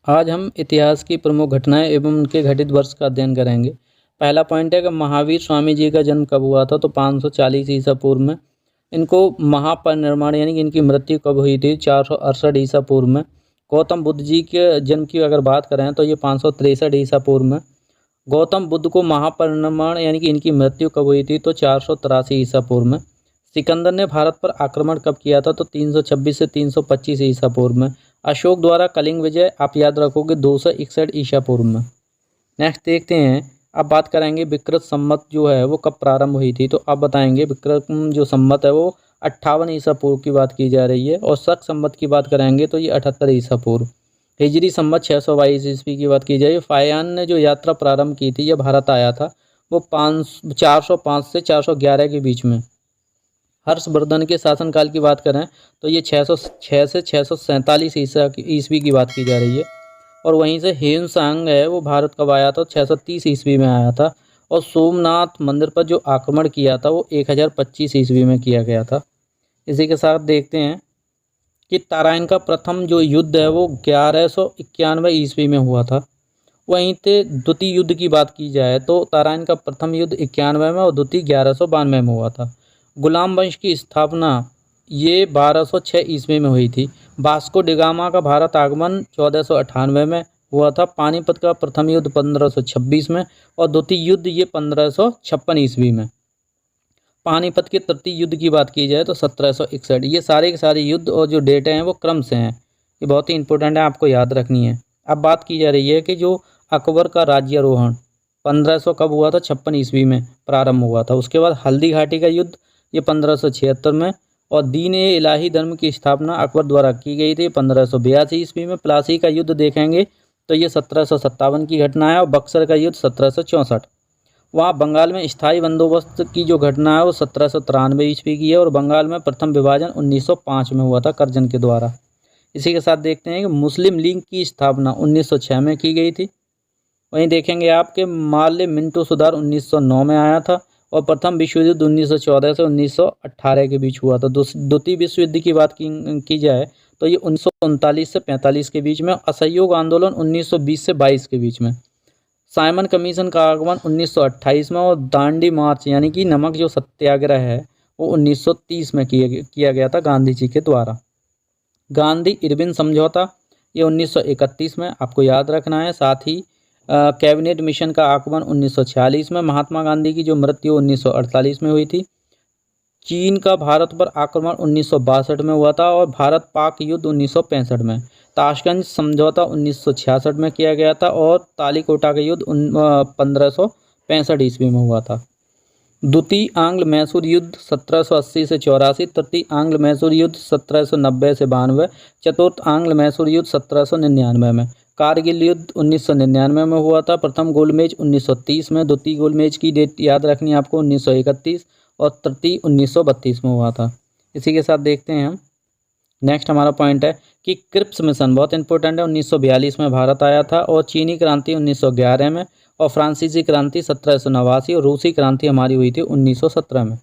आज हम इतिहास की प्रमुख घटनाएं एवं उनके घटित वर्ष का अध्ययन करेंगे। पहला पॉइंट है कि महावीर स्वामी जी का जन्म कब हुआ था, तो 540 ईसा पूर्व में। इनको महापरिनिर्वाण यानी कि इनकी मृत्यु कब हुई थी, 468 ईसा पूर्व में। गौतम बुद्ध जी के जन्म की अगर बात करें तो ये 563 ईसा पूर्व में। गौतम बुद्ध को महापरिनिर्वाण यानी कि इनकी मृत्यु कब हुई थी, तो 483 ईसा पूर्व में। सिकंदर ने भारत पर आक्रमण कब किया था, तो 326 से 325 ईसा पूर्व में। अशोक द्वारा कलिंग विजय आप याद रखोगे 261 ईसा पूर्व में। नेक्स्ट देखते हैं, अब बात करेंगे विक्रत संवत जो है वो कब प्रारंभ हुई थी, तो आप बताएंगे विक्रत जो संवत है वो 58 ईसा पूर्व की बात की जा रही है। और शक संवत की बात करेंगे तो ये 78 ईसा पूर्व। हिजरी संवत 622 ईस्वी की बात की जाए। फायान ने जो यात्रा प्रारंभ की थी, यह भारत आया था, वो 405 से 411 के बीच में। हर्षवर्धन के शासनकाल की बात करें तो ये 606 से 647 ईस्वी की बात की जा रही है। और वहीं से ह्वेनसांग है वो भारत कब आया था, 630 ईस्वी में आया था। और सोमनाथ मंदिर पर जो आक्रमण किया था वो 1025 ईस्वी में किया गया था। इसी के साथ देखते हैं कि तराइन का प्रथम जो युद्ध है वो 1191 ईस्वी में हुआ था। वहीं से द्वितीय युद्ध की बात की जाए तो तराइन का प्रथम युद्ध 91 में और द्वितीय 1192 में हुआ था। गुलाम वंश की स्थापना ये 1206 ईस्वी में हुई थी। वास्को डिगामा का भारत आगमन 1498 में हुआ था। पानीपत का प्रथम युद्ध 1526 में और द्वितीय युद्ध ये 1556 ईस्वी में। पानीपत के तृतीय युद्ध की बात की जाए तो 1761। ये सारे के सारे युद्ध और जो डेट हैं वो क्रम से हैं, ये बहुत ही इंपॉर्टेंट है, आपको याद रखनी है। अब बात की जा रही है कि जो अकबर का राज्यारोहण 1500 कब हुआ था, 56 ईस्वी में प्रारंभ हुआ था। उसके बाद हल्दी घाटी का युद्ध ये 1576 में। और दीन ए इलाही धर्म की स्थापना अकबर द्वारा की गई थी 1582 ईस्वी में। प्लासी का युद्ध देखेंगे तो ये 1757 की घटना है। और बक्सर का युद्ध 1764। वहाँ बंगाल में स्थायी बंदोबस्त की जो घटना है वो 1793 ईस्वी की है। और बंगाल में प्रथम विभाजन 1905 में हुआ था करजन के द्वारा। इसी के साथ देखते हैं कि मुस्लिम लीग की स्थापना 1906 में की गई थी। वहीं देखेंगे आपके माल्य मिंटो सुधार 1909 में आया था। और प्रथम विश्व युद्ध 1914 से 1918 के बीच हुआ था। द्वितीय विश्व युद्ध की बात की जाए तो ये 1939 से 45 के बीच में। असहयोग आंदोलन 1920 से 22 के बीच में। साइमन कमीशन का आगमन 1928 में। और दांडी मार्च यानी कि नमक जो सत्याग्रह है वो 1930 में किया गया था गांधी जी के द्वारा। गांधी इरविन समझौता ये 1931 में, आपको याद रखना है। साथ ही कैबिनेट मिशन का आगमन 1946 में। महात्मा गांधी की जो मृत्यु 1948 में हुई थी। चीन का भारत पर आक्रमण 1962 में हुआ था। और भारत पाक युद्ध 1965 में। ताशकंद समझौता 1966 में किया गया था। और तालीकोटा का युद्ध 1565 ईस्वी में हुआ था। द्वितीय आंग्ल मैसूर युद्ध 1780 से 84। तृतीय आंग्ल मैसूर युद्ध 1790 से 92। चतुर्थ आंग्ल मैसूर युद्ध 1799 में। कारगिल युद्ध 1999 में हुआ था। प्रथम गोलमेज 1930 में। द्वितीय गोलमेज की डेट याद रखनी है आपको 1931। और तृतीय 1932 में हुआ था। इसी के साथ देखते हैं हम, नेक्स्ट हमारा पॉइंट है कि क्रिप्स मिशन बहुत इंपॉर्टेंट है। 1942 में भारत आया था। और चीनी क्रांति 1911 में। और फ्रांसीसी क्रांति 1789। और रूसी क्रांति हमारी हुई थी 1917 में।